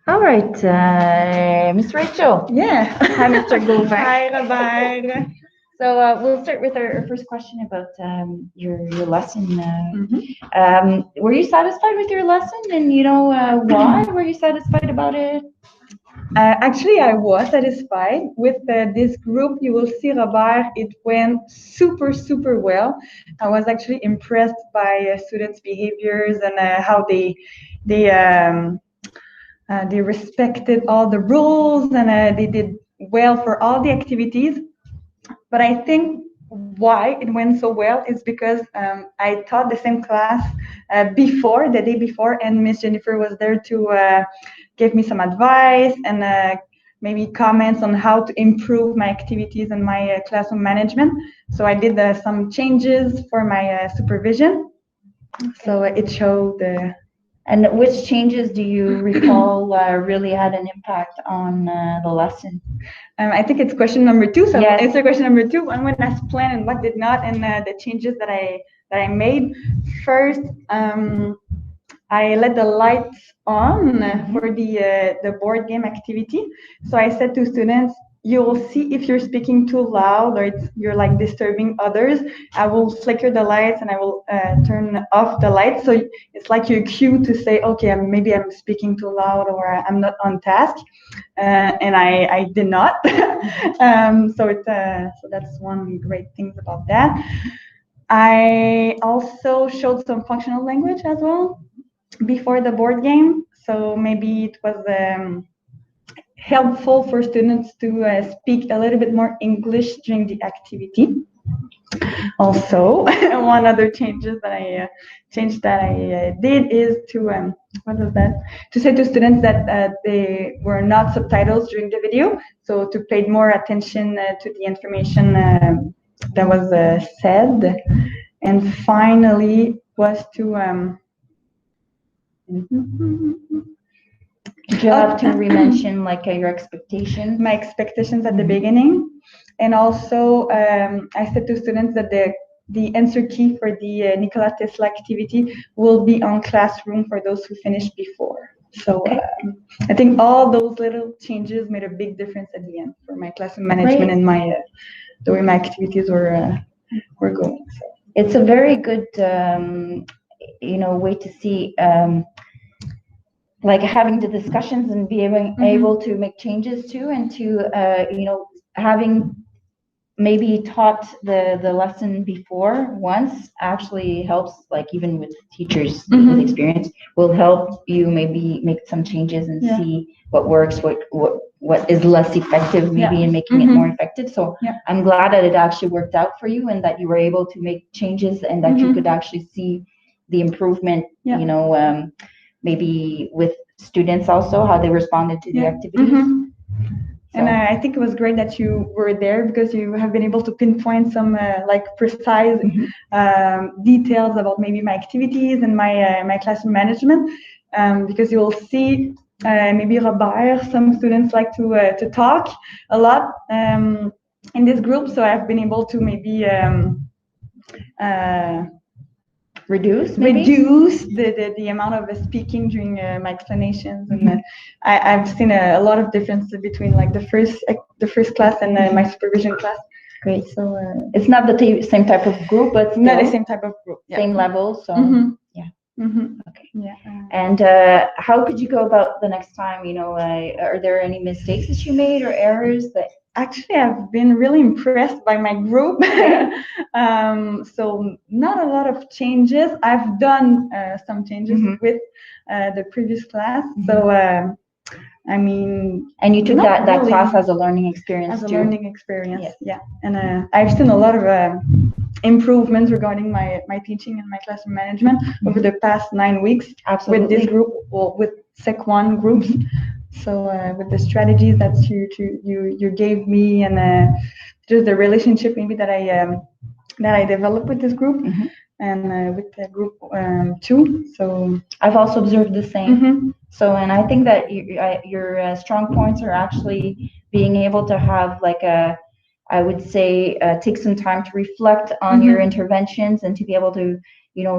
All right, Miss Rachel. Yeah. Hi, Mr. Gover. Hi, Robert. So we'll start with our first question about your lesson. Were you satisfied with your lesson, and why were you satisfied about it? Actually, I was satisfied with this group. You will see, Robert, it went super, super well. I was actually impressed by students' behaviors and how they they respected all the rules and they did well for all the activities. But I think why it went so well is because I taught the same class before, the day before, and Miss Jennifer was there to give me some advice and maybe comments on how to improve my activities and my classroom management. So I did some changes for my supervision. So it showed. And which changes do you recall really had an impact on the lesson? I think it's question number 2. So Yes. answer question number 2. And when that's planned and what did not, and the changes that I made. First, I let the lights on for the board game activity. So I said to students, you will see if you're speaking too loud or you're like disturbing others. I will flicker the lights and I will turn off the lights. So it's like your cue to say, okay, maybe I'm speaking too loud or I'm not on task. And I did not. So that's one great thing about that. I also showed some functional language as well before the board game. So maybe it was helpful for students to speak a little bit more English during the activity. Also, one other changes that I did is to what was that? To say to students that they were not subtitles during the video, so to pay more attention to the information that was said, and finally was to. Did you have to re-mention like your expectations? My expectations at the beginning, and also I said to students that the answer key for the Nikola Tesla activity will be on Classroom for those who finished before. So I think all those little changes made a big difference at the end for my classroom management and my the way my activities were going. So. It's a very good way to see like having the discussions and being able to make changes too, and to having maybe taught the lesson before once actually helps, like even with teachers with experience, will help you maybe make some changes and see what works, what is less effective maybe in making it more effective. So I'm glad that it actually worked out for you and that you were able to make changes and that you could actually see the improvement, maybe with students also, how they responded to the activities. And I think it was great that you were there because you have been able to pinpoint some like precise details about maybe my activities and my classroom management. Because you will see maybe Robert, some students like to talk a lot in this group. So I've been able to maybe reduce the amount of speaking during my explanations, and I've seen a lot of differences between like the first class and my supervision class. Great. So it's not the same type of group, but still not the same type of group. Same level. So yeah. Okay. Yeah. And how could you go about the next time? Are there any mistakes that you made or errors that? Actually, I've been really impressed by my group. So not a lot of changes. I've done some changes with the previous class. So I mean, and you took that class as a learning experience. As a learning experience, yeah. And I've seen a lot of improvements regarding my teaching and my classroom management over the past 9 weeks. Absolutely. With this group, with Sec 1 groups. So with the strategies that you gave me, and just the relationship maybe that I developed with this group, and with the group 2. So I've also observed the same. So, and I think that your strong points are actually being able to have like I would say take some time to reflect on your interventions and to be able to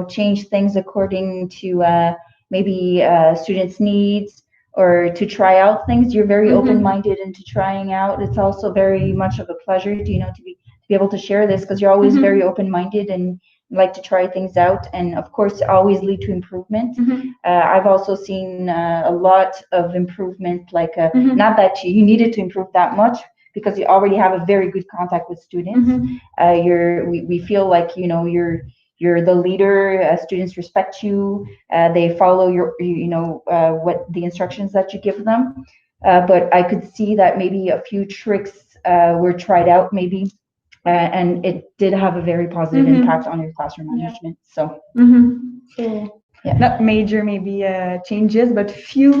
change things according to maybe students' needs, or to try out things, you're very Mhm. open-minded into trying out. It's also very much of a pleasure to, to be able to share this, because you're always Mhm. very open-minded and like to try things out, and of course always lead to improvement. Mhm. I've also seen a lot of improvement, like Mhm. not that you needed to improve that much, because you already have a very good contact with students. Mhm. We feel like you're the leader. Students respect you. They follow what the instructions that you give them. But I could see that maybe a few tricks were tried out, maybe, and it did have a very positive Mhm. impact on your classroom Yeah. management. So So yeah. not major maybe changes, but few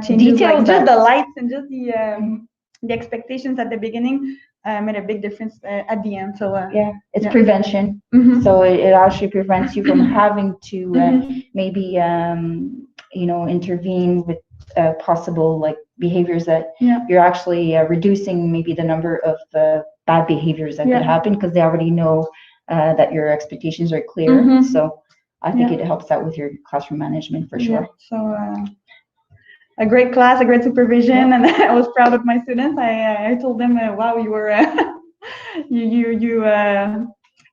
changes, Details like just that- the lights and just the expectations at the beginning made a big difference at the end. So yeah, it's yeah. prevention. Mhm. So it actually prevents you from having to Mhm. maybe intervene with possible like behaviors that Yeah. you're actually reducing maybe the number of bad behaviors that Yeah. could happen, because they already know that your expectations are clear. Mhm. So I think Yeah. it helps out with your classroom management for Yeah. sure. So a great class, a great supervision, and I was proud of my students. I told them, wow, you were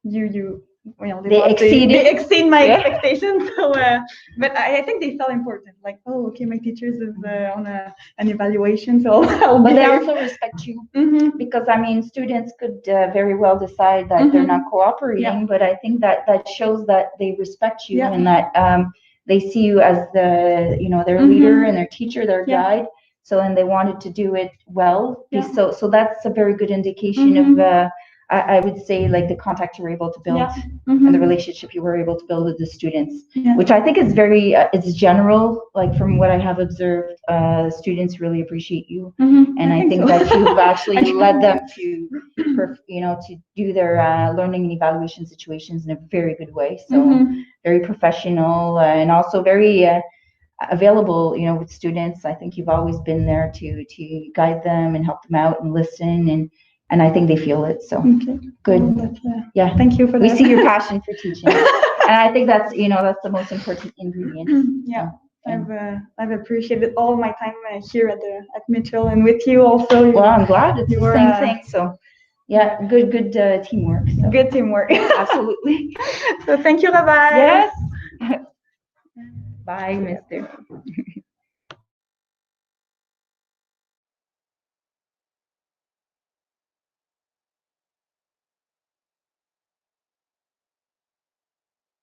you They exceeded. they exceed my Yeah. expectations. So but I think they felt important, like, oh, okay, my teachers is on an evaluation, so I'll But be they here. also respect you, Mhm. because I mean, students could very well decide that they're not cooperating, Yeah. but I think that shows that they respect you, Yeah. and that they see you as their leader and their teacher, their Yeah. guide. So, and they wanted to do it well. Yeah. So that's a very good indication of I would say, like, the contact you were able to build Yeah. and the Mhm. relationship you were able to build with the students, Yeah. which I think is very it's general. Like, from what I have observed, students really appreciate you, Mhm. and I think so. that you've actually I try. led them to to do their learning and evaluation situations in a very good way. So Mhm. very professional, and also very available, with students. I think you've always been there to guide them and help them out and listen, and I think they feel it. So Okay. good. Yeah. Thank you for We that. see your passion for teaching, and I think that's that's the most important ingredient. Yeah. And- I've appreciated all my time here at Mitchell, and with you also. well, I'm glad it's you the were, same thing. So yeah, good teamwork. So. Good teamwork. Absolutely. So thank you, Rabbi. Yes. Bye, Mister.